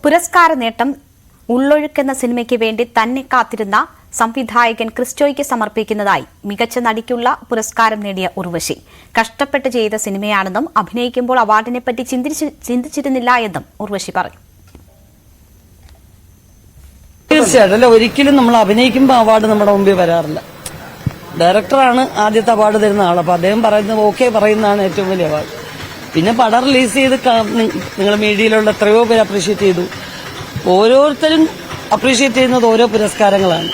പുരസ്കാര നേട്ടം ഉള്ളൊഴുക്കെന്ന സിനിമയ്ക്ക് വേണ്ടി തന്നെ കാത്തിരുന്ന സംവിധായകൻ ക്രിസ്റ്റോയ്ക്ക് സമർപ്പിക്കുന്നതായി മികച്ച നടിക്കുള്ള പുരസ്കാരം നേടിയ ഉർവശി. കഷ്ടപ്പെട്ട് ചെയ്ത സിനിമയാണെന്നും അഭിനയിക്കുമ്പോൾ അവാർഡിനെപ്പറ്റി ചിന്തിച്ചിരുന്നില്ല എന്നും ഉർവശി പറഞ്ഞു. തീർച്ചയായിട്ടും ഒരിക്കലും നമ്മൾ അഭിനയിക്കുമ്പോൾ അവാർഡ് നമ്മുടെ മുമ്പിൽ വരാറില്ല. ഡയറക്ടറാണ് ആദ്യത്തെ അവാർഡ് തരുന്ന ആൾ. അപ്പൊ അദ്ദേഹം പറയുന്നത് ഓക്കെ പറയുന്നതാണ് ഏറ്റവും വലിയ അവാർഡ്. പിന്നെ പടം റിലീസ് ചെയ്ത് നിങ്ങൾ മീഡിയയിലുള്ള എത്രയോ പേര് അപ്രീഷിയേറ്റ് ചെയ്തു. ഓരോരുത്തരും അപ്രീഷിയേറ്റ് ചെയ്യുന്നത് ഓരോ പുരസ്കാരങ്ങളാണ്.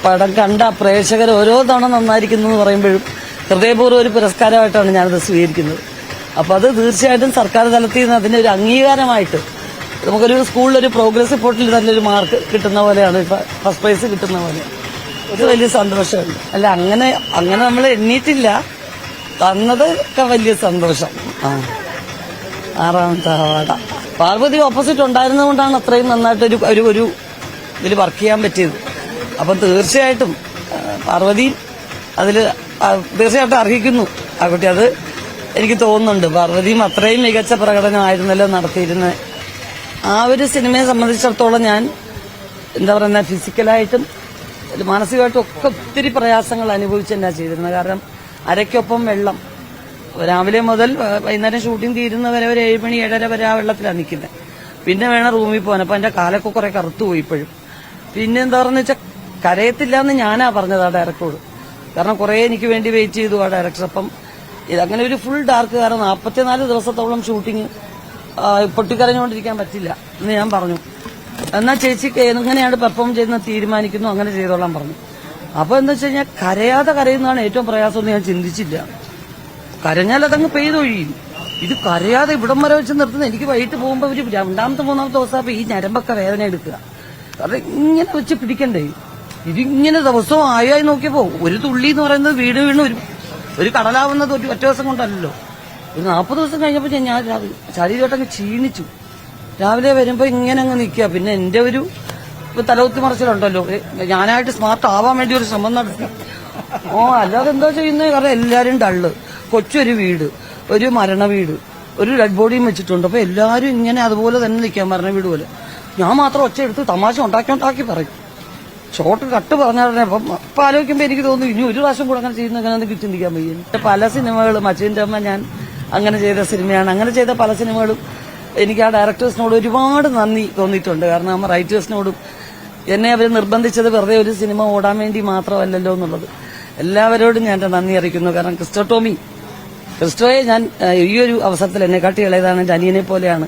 പടം കണ്ട പ്രേക്ഷകർ ഓരോ തവണ നന്നായിരിക്കുന്നു എന്ന് പറയുമ്പോഴും ഹൃദയപൂർവ്വം ഒരു പുരസ്കാരമായിട്ടാണ് ഞാനത് സ്വീകരിക്കുന്നത്. അപ്പൊ അത് തീർച്ചയായിട്ടും സർക്കാർ തലത്തിൽ നിന്ന് അതിന്റെ ഒരു അംഗീകാരമായിട്ട് നമുക്കൊരു സ്കൂളിലൊരു പ്രോഗ്രസ് റിപ്പോർട്ടിൽ തന്നെ ഒരു മാർക്ക് കിട്ടുന്ന പോലെയാണ്, ഫസ്റ്റ് പ്രൈസ് കിട്ടുന്ന പോലെ. ഒരു വലിയ സന്തോഷമുണ്ട്. അല്ല അങ്ങനെ നമ്മൾ എണ്ണീട്ടില്ല, തന്നത് ഒക്കെ വലിയ സന്തോഷം. 6ാമത്തെ അവാർഡ. പാർവതി ഓപ്പോസിറ്റ് ഉണ്ടായിരുന്നതുകൊണ്ടാണ് അത്രയും നന്നായിട്ട് ഒരു ഇതിൽ വർക്ക് ചെയ്യാൻ പറ്റിയത്. അപ്പം തീർച്ചയായിട്ടും പാർവതി അതിൽ തീർച്ചയായിട്ടും അർഹിക്കുന്നു ആ കുട്ടി. അത് എനിക്ക് തോന്നുന്നുണ്ട്. പാർവതിയും അത്രയും മികച്ച പ്രകടനമായിരുന്നല്ലോ നടത്തിയിരുന്നത്. ആ ഒരു സിനിമയെ സംബന്ധിച്ചിടത്തോളം ഞാൻ എന്താ പറയുക, ഫിസിക്കലായിട്ടും മാനസികമായിട്ടും ഒക്കെ ഒത്തിരി പ്രയാസങ്ങൾ അനുഭവിച്ച് തന്നെ ചെയ്തിരുന്നത്. കാരണം അരയ്ക്കൊപ്പം വെള്ളം, രാവിലെ മുതൽ വൈകുന്നേരം ഷൂട്ടിംഗ് തീരുന്നവരെ ഒരു 7 മണി 7:30 വരെ ആ വെള്ളത്തിലാണ് നിൽക്കുന്നത്. പിന്നെ വേണം റൂമിൽ പോകാൻ. അപ്പൊ എന്റെ കാലൊക്കെ കുറെ കറുത്തു പോയി. ഇപ്പോഴും പിന്നെ എന്താ പറയുക വെച്ചാൽ കരയത്തില്ല എന്ന് ഞാനാ പറഞ്ഞത് ആ ഡയറക്ടറോട്. കാരണം കുറെ എനിക്ക് വേണ്ടി വെയിറ്റ് ചെയ്തു ആ ഡയറക്ടർ. അപ്പം ഇതങ്ങനെ ഒരു ഫുൾ ഡാർക്ക്, കാരണം 44 ദിവസത്തോളം ഷൂട്ടിങ് പൊട്ടിക്കരഞ്ഞുകൊണ്ടിരിക്കാൻ പറ്റില്ല എന്ന് ഞാൻ പറഞ്ഞു. എന്നാ ചേച്ചിക്ക് എങ്ങനെയാണ് പെർഫോം ചെയ്യുന്ന തീരുമാനിക്കുന്നു, അങ്ങനെ ചെയ്തോളാൻ പറഞ്ഞു. അപ്പൊ എന്താ വെച്ച് കഴിഞ്ഞാൽ കരയാതെ കരയുന്നതാണ് ഏറ്റവും പ്രയാസം എന്ന് ഞാൻ ചിന്തിച്ചില്ല. കരഞ്ഞാൽ അതങ്ങ് പെയ്തൊഴിയും. ഇത് കരയാതെ ഇവിടം വരെ വെച്ച് നിർത്തുന്നത്. എനിക്ക് വൈകിട്ട് പോകുമ്പോൾ ഒരു 2ാമത്തെ 3ാമത്തെ ദിവസം അപ്പൊ ഈ ഞരമ്പൊക്കെ വേദന എടുക്കുക. കാരണം ഇങ്ങനെ വെച്ച് പിടിക്കണ്ടേ. ഇതിങ്ങനെ ദിവസവും ആയി നോക്കിയപ്പോ ഒരു തുള്ളി എന്ന് പറയുന്നത് വീട് വീണ് ഒരു കടലാവുന്നത് ഒറ്റ ദിവസം കൊണ്ടല്ലോ. ഒരു 40 ദിവസം കഴിഞ്ഞപ്പോ ഞാൻ ശരീരമായിട്ടങ്ങ് ക്ഷീണിച്ചു. രാവിലെ വരുമ്പോ ഇങ്ങനെ അങ്ങ് നിൽക്കുക. പിന്നെ എന്റെ ഒരു തലകുത്തി മറിച്ചിലുണ്ടല്ലോ, ഞാനായിട്ട് സ്മാർട്ട് ആവാൻ വേണ്ടി ഒരു ശ്രമം നടത്തി. അല്ലാതെ എന്താ ചെയ്യുന്നത്? കാരണം എല്ലാരും ഡള്ള്. കൊച്ചൊരു വീട്, ഒരു മരണ വീട്, ഒരു ഡെഡ് ബോഡിയും വെച്ചിട്ടുണ്ട്. അപ്പൊ എല്ലാരും ഇങ്ങനെ അതുപോലെ തന്നെ നിൽക്കാൻ, മരണ വീട് പോലെ. ഞാൻ മാത്രം ഒച്ച എടുത്ത് തമാശ ഉണ്ടാക്കി പറയും. ഷോർട്ട് കട്ട് പറഞ്ഞാൽ അപ്പൊ ആലോചിക്കുമ്പോ എനിക്ക് തോന്നുന്നു ഇനി ഒരു പ്രാവശ്യം കൂടെ അങ്ങനെ ചെയ്യുന്ന അങ്ങനെ ചിന്തിക്കാൻ വയ്യ. പല സിനിമകളും അച്ഛൻ്റെ അമ്മ ഞാൻ അങ്ങനെ ചെയ്ത സിനിമയാണ്. അങ്ങനെ ചെയ്ത പല സിനിമകളും എനിക്ക് ആ ഡയറക്ടേഴ്സിനോട് ഒരുപാട് നന്ദി തോന്നിയിട്ടുണ്ട്. കാരണം ആ റൈറ്റേഴ്സിനോടും എന്നെ അവർ നിർബന്ധിച്ചത് വെറുതെ ഒരു സിനിമ ഓടാൻ വേണ്ടി മാത്രമല്ലല്ലോ എന്നുള്ളത് എല്ലാവരോടും ഞാൻ നന്ദി അറിയിക്കുന്നു. കാരണം ക്രിസ്റ്റോയെ ഞാൻ ഈ ഒരു അവസരത്തിൽ എന്നെക്കാട്ടി ഇളയതാണ്, എന്റെ അനിയനെ പോലെയാണ്.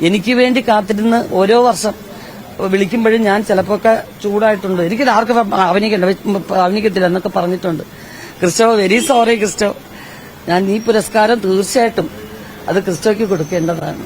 എനിക്ക് വേണ്ടി കാത്തിരുന്ന് ഓരോ വർഷം വിളിക്കുമ്പോഴും ഞാൻ ചിലപ്പോഴൊക്കെ ചൂടായിട്ടുണ്ട്. എനിക്ക് ആർക്കും അഭിനയിക്കത്തില്ല എന്നൊക്കെ പറഞ്ഞിട്ടുണ്ട്. Christo, very sorry Christo. ഞാൻ ഈ പുരസ്കാരം തീർച്ചയായിട്ടും അത് ക്രിസ്റ്റോയ്ക്ക് കൊടുക്കേണ്ടതാണ്.